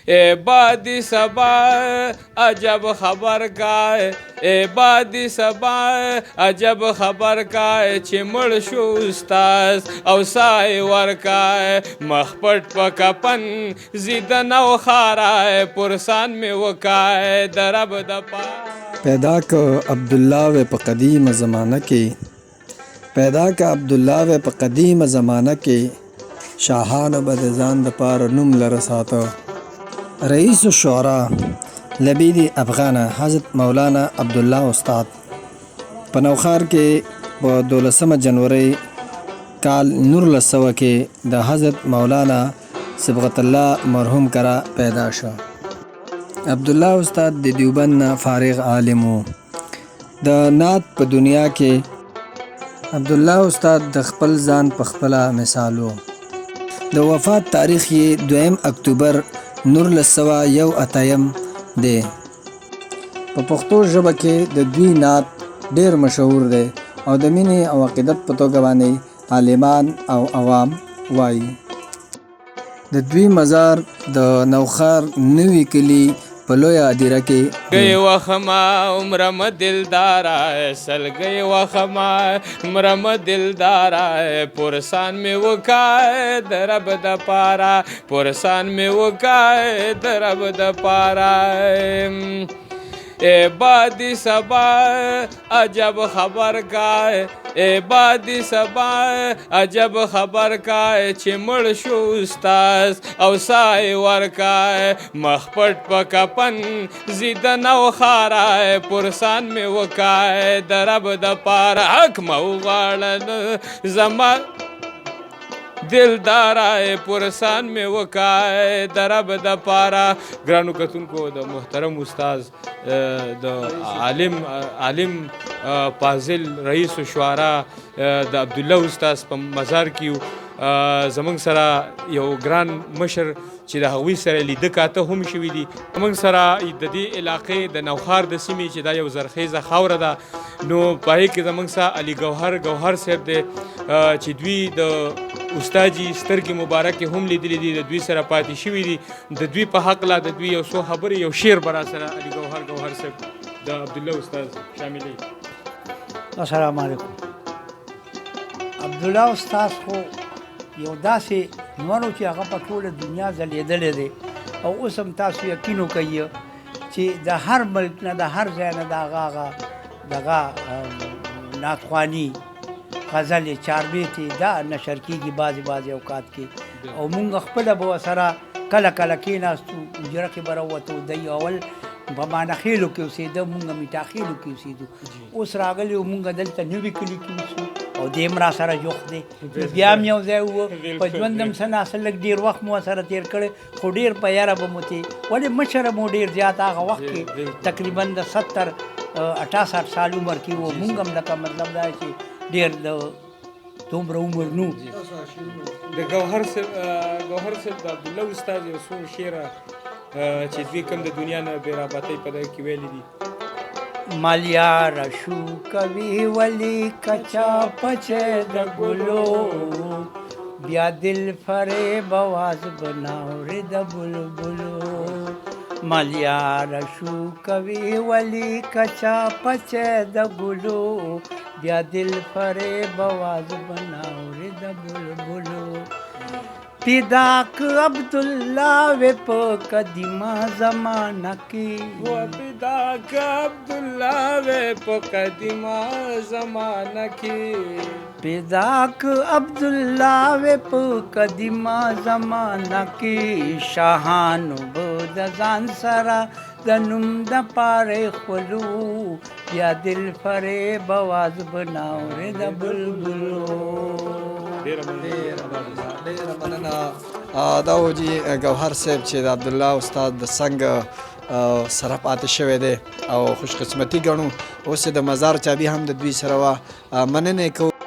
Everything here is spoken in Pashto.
ए बादी सबा अजब खबर का ए बादी सबा अजब खबर का چې مړ شو استاز او سای ورکا مخپټ په کپن زیدن او خارا پرسان می وکای درب د پا پیدا که عبدالله و په قدیم زمانه کې پیدا که عبدالله و په قدیم زمانه کې شاهانو به د ځان د پاره نوم لره ساته رئیس الشعراء لبید افغان حضرت مولانا عبدالله استاد په نوخار کې په 12 جنوري کال 1900 کې د حضرت مولانا صبغت الله مرحوم کرا پیدا شو. عبدالله استاد د دیوبند نه فارغ عالم و. د نعت په دنیا کې عبدالله استاد د خپل ځان په خپله مثال و. د وفات تاریخ یې 2 اکتوبر 1901 دی. په پښتو ژبه کې د دوی نعت ډیر مشهور دی او د مینې او عقیدت په توګه باندې عالمان او عوام وایي. د دوی مزار د نوخار نوي کلی په لویه هدیره کې گئی وخما عمرم دلدارا سل گئی وخما عمرم دلدارا پرسان میں وکائے درب د پارا پرسان میں وکائے درب د پارا اے بادی سبا عجب خبر کا اے بادی سبا عجب خبر کا چې مړ شو استاز او سای ورکا مخپټ په کپن زیدن او خارا پرسان می وکای درب د پارا حق مو غاړن زما دلدارا پرسان میں وکائے درب د پارا. ګرانو کتونکو د محترم استاز د عالم فاضل رئیس الشعراء د عبدالله استاز په مزار کې زمونږ سره یو ګران مشر چې د هغوی سره لیده کاته هم شوي دي. زمونږ سره د دې علاقې د نوخار د سیمې چې دا یو زرخیزه خاوره ده نو په هغې کې زمونږ سره علي ګوهر صاحب دی چې دوی د استاجي سترګې مبارکې هم لیدلې دي د دوی سره پاتې شوي دي. د دوی په حق لا د دوی یو څو خبرې یو شعر به را سره علي ګوهر صاحب د عبدالله استاز شاملوي. السلام علیکم. عبدالله استاد خو یو داسې نور چې هغه په ټوله دنیا ځلېدلی دی او اوس هم تاسو یقین وکئ چې د هر ملک نه د هر ځای نه د هغه نعتخواني غزلې چاربیتې دا نشر کېږي بعضې اوقات کې او مونږ خپله به ورسره کله کېناستو حجره کې به راووتو. دی اول په مانخیلو کې اوسېده مونږ میټاخیلو کې اوسېدو. اوس راغلي او مونږ دلته نوي کلي کې اوسو او دیم را سره جوخت دی. بیا هم یو ځای وو په ژوند هم څه ناسه لږ ډېر وخت مو سره تېر کړی خو ډېر په یاره به مو ولې مشره مو ډېر زیات هغه وخت کې تقریبا د 70-68 سال عمر کې وو. مونږ هم لکه مطلب دا چې ډېر د دومره عمر نو. د ګوهر صاحب د عبدالله استاد یو څو شعره چې دوی کوم د دنیا نه بې رابطۍ په دغه کې ویلي دي. مالیاره شو کوي ولی کچا پچه د ګلو بیا دل فریب آواز بناوره د بلبلو. مالیاره شو کوي ولی کچا پچه د ګلو بیا دل فریب آواز بناوره د بلبلو. پیدا که عبدالله و په قدیمه زمانه کې پیدا که عبدالله و په قدیمه زمانه کې پیدا که عبدالله و په قدیمه زمانه کې شاهانو به د ځان سره د نوم د پاره خولو یا دل فریب آواز بناوره د بلبلو. ډېره مننه. دا و جي ګوهر صاحب چې د عبدالله استاد د څنګه سره پاتې شوی دی او خوش قسمتي ګڼو. اوس د مزار چابي هم د دوی سره وه. مننه کوو.